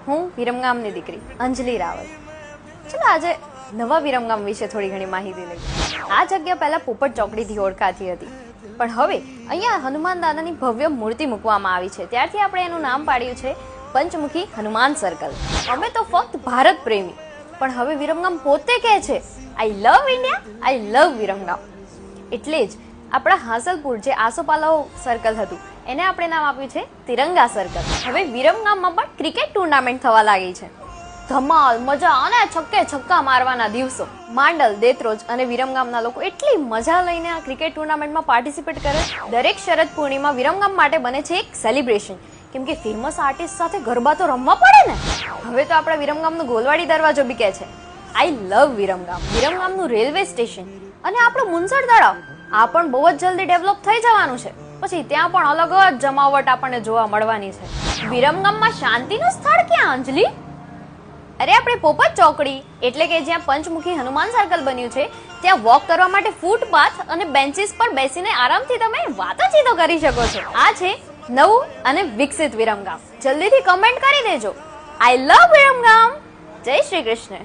હું વિરમગામની દીકરી અંજલિ રાવલ. ચલો આજે નવા વિરમગામ વિશે થોડી ઘણી માહિતી લઈએ. આ જગ્યા પહેલા પોપટ ચોકડીથી ઓળખાતી હતી, પણ હવે અહીંયા હનુમાન દાદાની ભવ્ય મૂર્તિ મૂકવામાં આવી છે. ત્યારથી આપણે એનું નામ પાડ્યું છે પંચમુખી હનુમાન સર્કલ. અમે તો ફક્ત ભારત પ્રેમી, પણ હવે વિરમગામ પોતે કહે છે આઈ લવ ઇન્ડિયા, આઈ લવ વિરમગામ. એટલે જ આપણા હાંસલપુર જે આસોપાલવ સર્કલ હતું એને આપણે નામ આપ્યું છે તિરંગા સર્કલ. હવે વિરમગામમાં પણ ક્રિકેટ ટુર્નામેન્ટ થવા લાગી છે. ધમાલ, મજા અને છક્કે છક્કા મારવાના દિવસો. માંડલ, દેત્રોજ અને વિરમગામના લોકો એટલી મજા લઈને આ ક્રિકેટ ટુર્નામેન્ટમાં પાર્ટિસિપેટ કરે. દરેક શરદ પૂર્ણિમા વિરમગામ માટે બને છે એક સેલિબ્રેશન, કેમ કે ફેમસ આર્ટિસ્ટ સાથે ગરબા તો રમવા પડે ને. હવે તો આપણા વિરમગામનો ગોલવાડી દરવાજો બી કહે છે આઈ લવ વિરમગામ. વિરમગામનું રેલવે સ્ટેશન અને આપણું મુનસર તળાવ આ પણ બહુ જ જલ્દી ડેવલપ થઈ જવાનું છે. પછી ત્યાં પણ અલગ જ જમાવટ આપણને જોવા મળવાની છે. વિરમગામમાં શાંતિનું સ્થળ ક્યાં અંજલિ? અરે આપણે પોપટ ચોકડી એટલે કે જ્યાં પંચમુખી હનુમાન સર્કલ બન્યું છે ત્યાં વોક કરવા માટે ફૂટપાથ અને બેન્ચીસ પર બેસીને આરામથી તમે વાતચીતો કરી શકો છો. આ છે નવું અને વિકસિત વિરમગામ. જલ્દીથી કમેન્ટ કરી દેજો આઈ લવ વિરમગામ. જય શ્રી કૃષ્ણ.